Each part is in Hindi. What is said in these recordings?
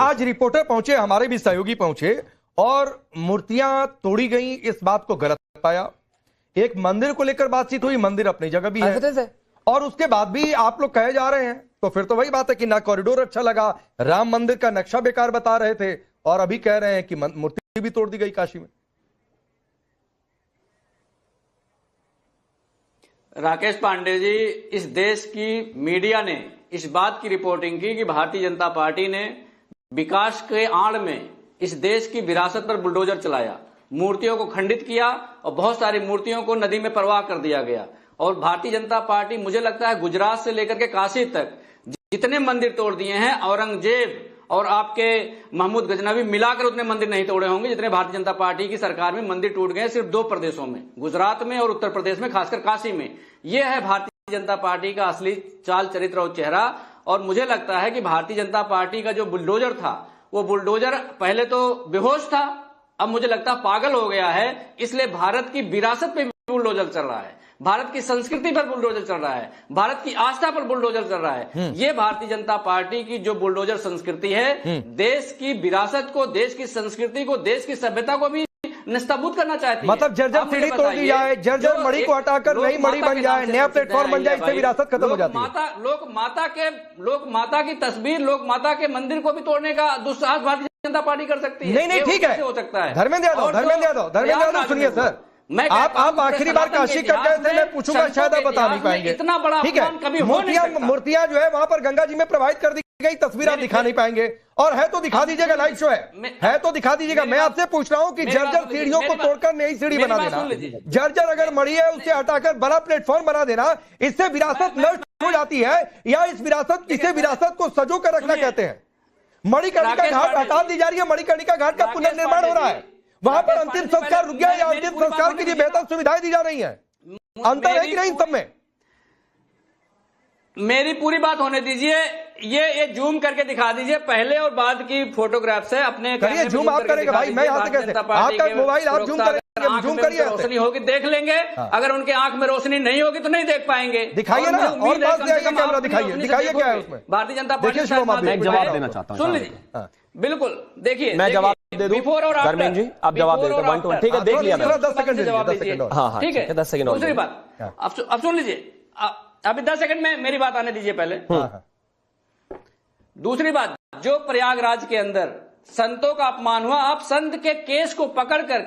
आज रिपोर्टर पहुंचे, हमारे भी सहयोगी पहुंचे और मूर्तियां तोड़ी गई, इस बात को गलत पाया। एक मंदिर को लेकर बातचीत हुई, मंदिर अपनी जगह भी है और उसके बाद भी आप लोग कहे जा रहे हैं, तो फिर तो वही बात है कि ना कॉरिडोर अच्छा लगा, राम मंदिर का नक्शा बेकार बता रहे थे और अभी कह रहे हैं कि मूर्ति भी तोड़ दी गई काशी में। राकेश पांडे जी, इस देश की मीडिया ने इस बात की रिपोर्टिंग की कि भारतीय जनता पार्टी ने विकास के आड़ में इस देश की विरासत पर बुलडोजर चलाया, मूर्तियों को खंडित किया और बहुत सारी मूर्तियों को नदी में प्रवाह कर दिया गया। और भारतीय जनता पार्टी, मुझे लगता है गुजरात से लेकर के काशी तक जितने मंदिर तोड़ दिए हैं, औरंगजेब और आपके महमूद गजनवी मिलाकर उतने मंदिर नहीं तोड़े होंगे जितने भारतीय जनता पार्टी की सरकार में मंदिर टूट गए सिर्फ 2 प्रदेशों में, गुजरात में और उत्तर प्रदेश में, खासकर काशी में। यह है भारतीय जनता पार्टी का असली चाल चरित्र और चेहरा। और मुझे लगता है कि भारतीय जनता पार्टी का जो बुलडोजर था, वो बुलडोजर पहले तो बेहोश था, अब मुझे लगता है पागल हो गया है। इसलिए भारत की विरासत पे बुलडोजर चल रहा है, भारत की संस्कृति पर बुलडोजर चल रहा है, भारत की आस्था पर बुलडोजर चल रहा है। ये भारतीय जनता पार्टी की जो बुलडोजर संस्कृति है, देश की विरासत को, देश की संस्कृति को, देश की सभ्यता को भी नष्टाबूद करना चाहती है। मतलब जर्जर सीढ़ी तोड़ दी जाए, जर्जर मणि को हटाकर नई मणि बन जाए, नया प्लेटफॉर्म बन जाए, इससे विरासत खत्म हो जाती है। लोक माता की तस्वीर, लोक माता के मंदिर को भी तोड़ने का दुस्साहस भारतीय जनता पार्टी कर सकती है। नहीं, ठीक है, हो सकता है। धर्मेंद्र यादव सुनिए सर, आप आखिरी बार काशी कब गए थे? मैं पूछूंगा, शायद आप बता नहीं पाएंगे। इतना बड़ा ठीक है, मूर्तियां जो है वहां पर गंगा जी में प्रवाहित कर दी गई, तस्वीर आप दिखा नहीं पाएंगे, और है तो दिखा दीजिएगा, लाइव शो है तो दिखा दीजिएगा। मैं आपसे पूछ रहा हूं कि जर्जर सीढ़ियों को तोड़कर नई सीढ़ी बना देना, जर्जर अगर मड़ी है उसे हटाकर बड़ा प्लेटफॉर्म बना देना, इससे विरासत नष्ट हो जाती है या इस विरासत को सजो कर रखना कहते हैं? मणिकर्णिका घाट हटा दी जा रही है, मणिकर्णिका घाट का पुनर्निर्माण हो रहा है, वहां पर अंतिम संस्कार रुक गया या अंतिम संस्कार के लिए बेहतर सुविधाएं दी जा रही हैं? अंतर है कि नहीं इन सब में? मेरी पूरी बात होने दीजिए। ये जूम करके दिखा दीजिए, पहले और बाद की फोटोग्राफ्स है। अपने करिए जूम, आप करेंगे भाई, मैं यहां से कैसे? आपका मोबाइल आप जूम करेंगे, जूम करिए, रोशनी होगी देख लेंगे। अगर उनके आंख में रोशनी नहीं होगी तो नहीं देख पाएंगे। दिखाइए ना, और पास से आगे कैमरा दिखाइए क्या है उसमें। भारतीय जनता पार्टी मैं जवाब देना चाहता हूं, सुन लीजिए। बिल्कुल, देखिए मैं जवाब दे दूं बिफोर और धर्मेंद्र जी, आप जवाब दे दो 1 to 1। ठीक है, देख लिया मैंने, 10 सेकंड जवाब दीजिए। हाँ, ठीक है, 10 सेकंड। दूसरी बात, अब सुन लीजिए, अभी 10 सेकंड में मेरी बात आने दीजिए पहले। दूसरी बात, जो प्रयागराज के अंदर संतों का अपमान हुआ, आप संत के केस को पकड़कर,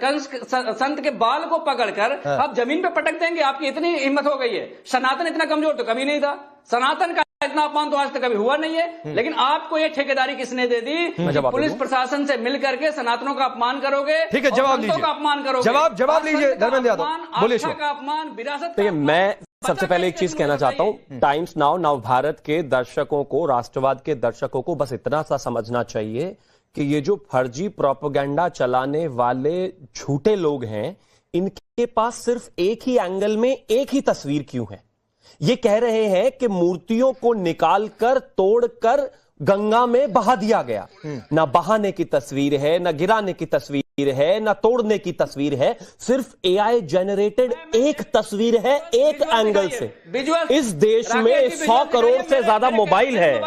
संत के बाल को पकड़कर आप जमीन पे पटक देंगे? आपकी इतनी हिम्मत हो गई है? सनातन इतना कमजोर तो कभी नहीं था, सनातन का इतना अपमान तो आज तक कभी हुआ नहीं है। लेकिन आपको ये ठेकेदारी किसने दे दी? पुलिस प्रशासन से मिलकर के सनातनों का अपमान करोगे। ठीक है, जवाब लीजिए, का अपमान करोगे। जवाब लीजिए धर्मेंद्र यादव, बोलिए। का अपमान, विरासत का अपमान। मैं सबसे पहले एक चीज कहना चाहता हूं, टाइम्स नाउ नव भारत के दर्शकों को, राष्ट्रवाद के दर्शकों को बस इतना सा समझना चाहिए कि ये जो फर्जी प्रोपेगेंडा चलाने वाले झूठे लोग हैं, इनके पास सिर्फ एक ही एंगल में एक ही तस्वीर क्यों है? ये कह रहे हैं कि मूर्तियों को निकालकर, तोड़कर गंगा में बहा दिया गया। ना बहाने की तस्वीर है, ना गिराने की तस्वीर है, ना तोड़ने की तस्वीर है, सिर्फ एआई जनरेटेड एक तस्वीर है, एक एंगल से। इस देश में 100 करोड़ से ज्यादा मोबाइल है,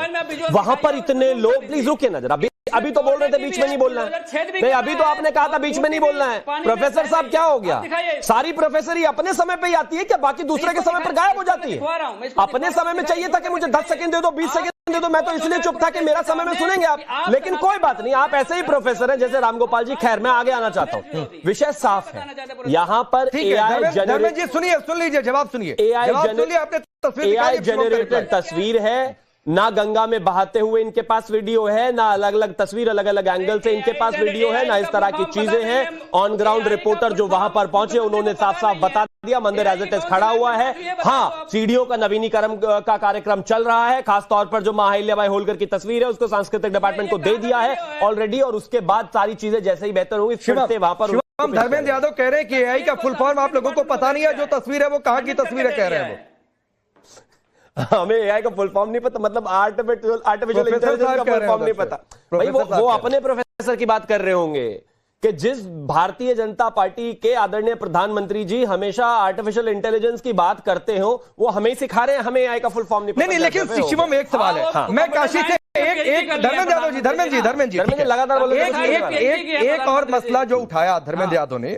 वहां पर इतने लोग, प्लीज रुकिए ना जरा, अभी तो बोल रहे थे बीच में नहीं बोलना है। नहीं, अभी तो आपने कहा था बीच में नहीं बोलना है। प्रोफेसर साहब क्या हो गया? सारी प्रोफेसरी अपने समय पे ही आती है क्या? बाकी दूसरे के समय पर गायब हो जाती है? अपने समय में चाहिए था कि मुझे 10 सेकंड दे दो, 20 सेकंड दे दो, मैं तो इसलिए चुप था कि मेरा समय में सुनेंगे आप। लेकिन कोई बात नहीं, आप ऐसे ही प्रोफेसर हैं जैसे रामगोपाल जी। खैर, मैं आगे आना चाहता हूं, विषय साफ है। यहां पर धर्मेंद्र जी सुन लीजिए, जवाब सुनिए। एआई जनरेटेड तस्वीर है, ना गंगा में बहाते हुए इनके पास वीडियो है, ना अलग अलग तस्वीर, अलग अलग एंगल से इनके पास वीडियो है, ना इस तरह की चीजें हैं। ऑन ग्राउंड रिपोर्टर जो वहां पर पहुंचे, उन्होंने साफ साफ बता दिया, मंदिर एज इट इज खड़ा हुआ है। हाँ, सीढ़ियों का नवीनीकरण का कार्यक्रम चल रहा है, खासतौर पर जो महाअहिल्याबाई होलकर की तस्वीर है उसको सांस्कृतिक डिपार्टमेंट को दे दिया है ऑलरेडी, और उसके बाद सारी चीजें जैसे ही बेहतर होंगी फिर से वहां पर। धर्मेंद्र यादव कह रहे हैं कि एआई का फुल फॉर्म आप लोगों को पता नहीं है, जो तस्वीर है वो कहां की तस्वीर है, कह रहे हैं वो। हमें एआई का फुल फॉर्म नहीं पता, मतलब आर्टिफिशियल इंटेलिजेंस का फुल फॉर्म नहीं पता भाई। वो अपने प्रोफेसर की बात कर रहे होंगे कि जिस भारतीय जनता पार्टी के आदरणीय प्रधानमंत्री जी हमेशा आर्टिफिशियल इंटेलिजेंस की बात करते हो, वो हमें सिखा रहे हैं, हमें एआई का फुल फॉर्म नहीं पता। नहीं, लेकिन शिवम एक सवाल है, मैं काशी से धर्मेंद्र जी लगातार बोल रहे हैं। एक और मसला जो उठाया धर्मेंद्र यादव ने,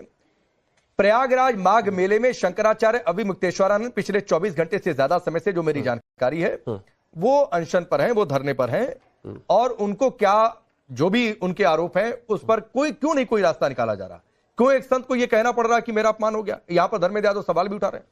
प्रयागराज माघ मेले में शंकराचार्य अभिमुक्तेश्वरानंद पिछले 24 घंटे से ज्यादा समय से, जो मेरी जानकारी है, वो अनशन पर हैं, वो धरने पर हैं, और उनको क्या जो भी उनके आरोप हैं उस पर क्यों नहीं कोई रास्ता निकाला जा रहा? क्यों एक संत को यह कहना पड़ रहा है कि मेरा अपमान हो गया? यहां पर धर्मेंद्र यादव सवाल भी उठा रहे हैं।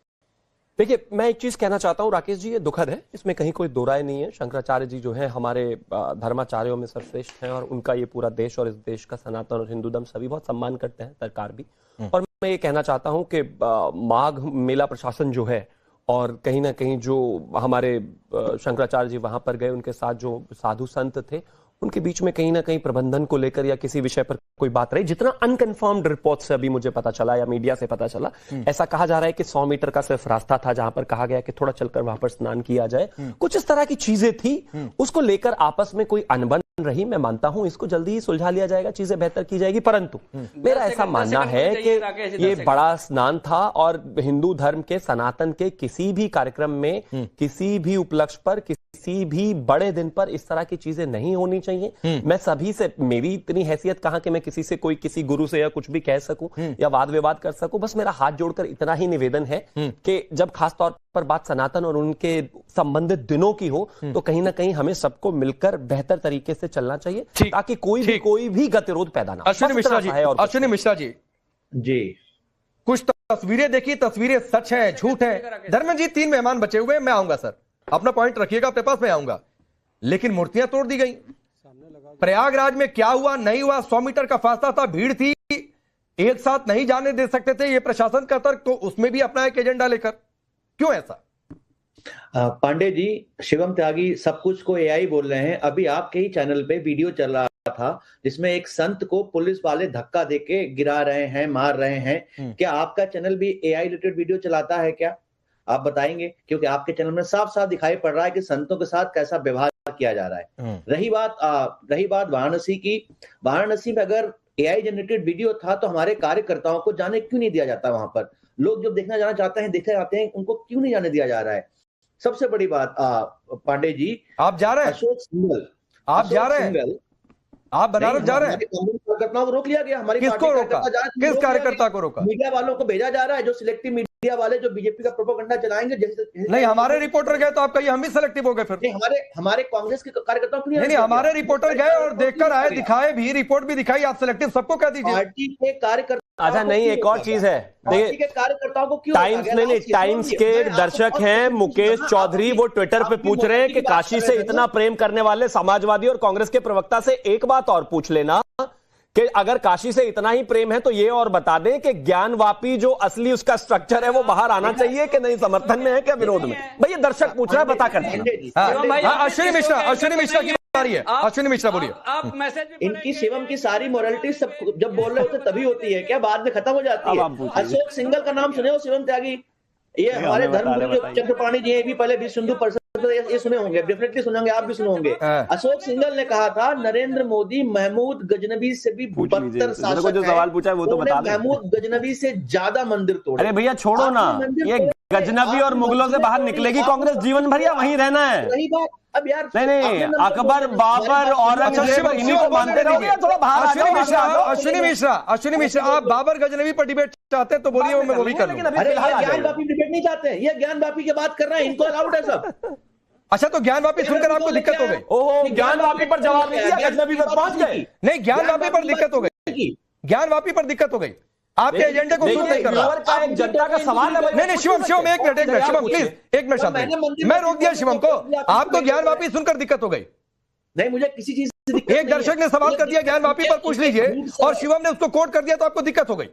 देखिए, मैं एक चीज कहना चाहता हूं राकेश जी, ये दुखद है, इसमें कहीं कोई दो राय नहीं है। शंकराचार्य जी जो है हमारे धर्माचार्यों में सर्वश्रेष्ठ हैं, और उनका ये पूरा देश और इस देश का सनातन और हिंदू धर्म सभी बहुत सम्मान करते हैं, सरकार भी। और मैं ये कहना चाहता हूं कि माघ मेला प्रशासन जो है, और कहीं ना कहीं जो हमारे शंकराचार्य जी वहां पर गए, उनके साथ जो साधु संत थे, उनके बीच में कहीं ना कहीं प्रबंधन को लेकर या किसी विषय पर कोई बात रही। जितना अनकन्फर्म्ड रिपोर्ट से अभी मुझे पता चला या मीडिया से पता चला, ऐसा कहा जा रहा है कि 100 मीटर का सिर्फ रास्ता था जहां पर कहा गया कि थोड़ा चलकर वहां पर स्नान किया जाए। कुछ इस तरह की चीजें थी, उसको लेकर आपस में कोई अनबन रही। मैं मानता हूं इसको जल्दी ही सुलझा लिया जाएगा, चीजें बेहतर की जाएगी, परंतु मेरा ऐसा मानना है कि ये बड़ा स्नान था, और हिंदू धर्म के सनातन के किसी भी कार्यक्रम में, किसी भी उपलक्ष्य पर, किसी भी बड़े दिन पर इस तरह की चीजें नहीं होनी चाहिए। मैं सभी से, मेरी इतनी हैसियत कहां कि मैं किसी से कोई किसी गुरु से या कुछ भी कह सकूं या वाद विवाद कर सकूं। बस मेरा हाथ जोड़कर इतना ही निवेदन है कि जब खास तौर पर बात सनातन और उनके संबंधित दिनों की हो, तो कहीं ना कहीं हमें सबको मिलकर बेहतर तरीके से चलना चाहिए, ताकि कोई भी गतिरोध पैदा ना हो। अश्विनी मिश्रा जी, कुछ तस्वीरें देखी, तस्वीरें सच हैं झूठ हैं? धर्मेंद्र जी, 3 मेहमान बचे हुए हैं, मैं आऊंगा सर, अपना पॉइंट रखिएगा अपने पास, मैं आऊंगा। लेकिन मूर्तियां तोड़ दी गई। प्रयागराज में क्या हुआ नहीं हुआ, 100 मीटर का फासला था, भीड़ थी, एक साथ नहीं जाने दे सकते थे, ये प्रशासन का तर्क, तो उसमें भी अपना एक एजेंडा लेकर, क्यों ऐसा? पांडे जी, शिवम त्यागी सब कुछ को एआई बोल रहे हैं। अभी आपके ही चैनल पे वीडियो चल रहा था जिसमें एक संत को पुलिस वाले धक्का देके गिरा रहे हैं, मार रहे हैं। क्या आपका चैनल भी एआई रिलेटेड वीडियो चलाता है क्या? आप बताएंगे, क्योंकि आपके चैनल में साफ साफ दिखाई पड़ रहा है कि संतों के साथ कैसा व्यवहार किया जा रहा है। रही बात वाराणसी की, वाराणसी में अगर एआई जनरेटेड वीडियो था तो हमारे कार्यकर्ताओं को जाने क्यों नहीं दिया जाता? वहां पर लोग जो देखना जाना चाहते हैं, देखते जाते हैं, उनको क्यों नहीं जाने दिया जा रहा है? सबसे बड़ी बात पांडे जी, आप जा रहे हैं, अशोक सिंघल, आप जा रहे हैं, आप बनारस जा रहे हैं, कार्यकर्ताओं को रोक लिया गया। हमारी किसको रोका? किस कार्यकर्ता को रोका? मीडिया वालों को भेजा जा रहा है, जो सिलेक्टिव मीडिया वाले जो बीजेपी का प्रोपेगेंडा चलाएंगे। नहीं, हमारे रिपोर्टर गए तो आप कहिए हम भी सिलेक्टिव हो गए फिर? हमारे कांग्रेस के कार्यकर्ताओं को नहीं, हमारे रिपोर्टर गए और देखकर आए, दिखाए भी, रिपोर्ट भी दिखाई, आप सिलेक्टिव सबको कह दीजिए। पार्टी के कार्यकर्ता, अच्छा नहीं, एक और चीज है, देखिए कार्यकर्ताओं को क्यों टाइम्स के दर्शक हैं मुकेश चौधरी, वो ट्विटर पे पूछ रहे हैं कि काशी से इतना प्रेम करने वाले समाजवादी और कांग्रेस के प्रवक्ता से एक बात और पूछ लेना कि अगर काशी से इतना ही प्रेम है तो ये और बता दें कि ज्ञानवापी जो असली उसका स्ट्रक्चर है वो बाहर आना चाहिए कि नहीं, समर्थन में है क्या विरोध में? भाई ये दर्शक पूछ रहा है, पता कर देना। अश्विनी मिश्रा की बारी है, अश्विनी मिश्रा बोलिए। आप मैसेज, इनकी शिवम की सारी मोरालिटी सब जब बोल रहे होते तभी होती है क्या? बाद में खत्म हो जाती है। अशोक सिंघल का नाम सुने हो? शिवम त्यागी, ये हमारे धर्मगुरु चंद्रपाणी जी भी पहले विश्व हिंदू परिषद, ये सुने होंगे, डेफिनेटली सुने होंगे, आप भी सुने होंगे। अशोक सिंघल ने कहा था नरेंद्र मोदी महमूद गजनबी से भी बदतर शासक है। जो सवाल पूछा है वो तो बता दें। महमूद गजनबी से ज्यादा मंदिर तोड़े। अरे भैया छोड़ो ना, ये गजनबी और मुगलों से बाहर निकलेगी कांग्रेस जीवन भर या वहीं रहना है? सही बात। अब यार नहीं, अकबर, बाबर, औरंगजेब इन्हीं को मानते रहोगे या थोड़ा बाहर? अश्विनी मिश्रा, आप बाबर गजनबी पर डिबेट चाहते हैं तो बोलिए, मैं वो भी कर लूंगा। अरे ज्ञानवापी डिबेट नहीं चाहते हैं, ये ज्ञानवापी की बात कर रहे हैं, इनको अलाउड है सब। अच्छा, तो ज्ञानवापी सुनकर आपको दिक्कत हो गई? ओहो, ज्ञानवापी पर जवाब नहीं दिया, गजनबी पर पहुंच गए। नहीं, ज्ञानवापी पर दिक्कत हो गई, ज्ञानवापी पर दिक्कत हो गई, आपके एजेंडे को सूट नहीं कर रहा। जनता का सवाल है। नहीं, शिवम एक मिनट शिवम प्लीज, एक मिनट शांति। मैं रोक दिया शिवम को, आपको ज्ञानवापी सुनकर दिक्कत हो गई? नहीं, मुझे किसी चीज से दिक्कत एक दर्शक ने सवाल कर दिया ज्ञानवापी पर, पूछ लीजिए, और शिवम ने उसको कोट कर दिया तो आपको दिक्कत हो गई।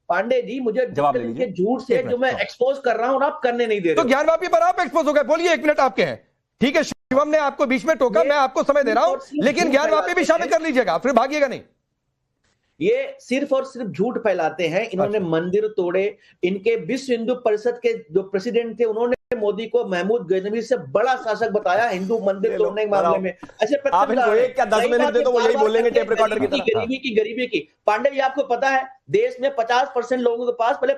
पांडे जी, मुझे जवाब दे लीजिए। झूठ से जो मैं एक्सपोज कर रहा हूं आप करने नहीं दे रहे। तो ज्ञानवापी पर आप एक्सपोज हो गए, बोलिए, 1 मिनट आपके हैं। ठीक है, शिवम ने आपको बीच में टोका, मैं आपको समय दे रहा हूं, लेकिन ज्ञानवापी भी शामिल कर लीजिएगा, फिर भागिएगा नहीं। ये सिर्फ और सिर्फ झूठ फैलाते हैं। इन्होंने मंदिर तोड़े। इनके विश्व हिंदू परिषद के जो प्रेसिडेंट थे उन्होंने मोदी को महमूद गजनवी से बड़ा शासक बताया हिंदू मंदिर तोड़ने के मामले में। ऐसे आप इनको एक क्या 10 मिनट दे दो, वो यही बोलेंगे टेप रिकॉर्डर की तरह। गरीबी की। पांडे जी, आपको पता है देश में 50% लोगों के पास पहले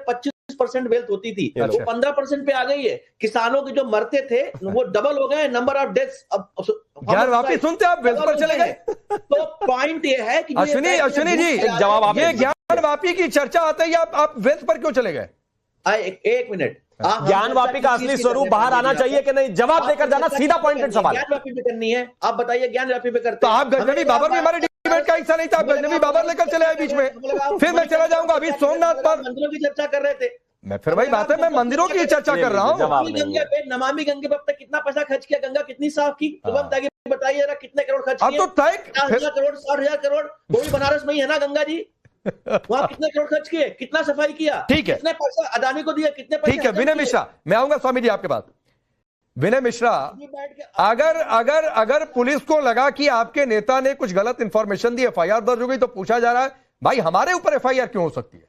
20% वेल्थ होती थी, वो अच्छा। 15% पे आ गई है। किसानों के जो मरते थे वो डबल हो गए, नंबर ऑफ डेथ्स यार वापिस सुनते आप वेल्थ पर चले गए। तो पॉइंट ये है कि अश्विनी जी, एक जवाब आप ये ज्ञानवापी की चर्चा आते ही आप वेल्थ पर क्यों चले गए? एक मिनट, ज्ञानवापी का असली स्वरूप बाहर आना चाहिए कि नहीं, जवाब देकर जाना, सीधा पॉइंटेड सवाल। ज्ञानवापी पे करनी है, आप बताइए ज्ञानवापी पे करते तो आप गजनवी बाबर भी हमारे डिबेट का हिस्सा नहीं था, आप गजनवी बाबर लेकर चले आए बीच में, फिर मैं चला जाऊंगा अभी सोमनाथ पर। मंदिरों की चर्चा कर रहे थे, मैं फिर वही बात है, मैं मंदिरों की चर्चा कर रहा हूँ। गंगा पे, नमामि गंगे पे अब तक कितना पैसा खर्च किया, गंगा कितनी साफ की, शुभम त्यागी बताइए जरा, कितने करोड़ खर्च अब किए? तो तय 50,000 करोड़, 60,000 करोड़, वो भी बनारस में ही है ना गंगा जी, वहां कितने करोड़ खर्च किए, कितना सफाई किया, ठीक है, कितने पैसा अदानी को दिया, कितने पैसे ठीक है। विनय मिश्रा, मैं आऊंगा स्वामी जी आपके पास। विनय मिश्रा, अगर पुलिस को लगा कि आपके नेता ने कुछ गलत इंफॉर्मेशन दी, एफआईआर दर्ज हो गई, तो पूछा जा रहा है भाई हमारे ऊपर एफआईआर क्यों हो सकती है?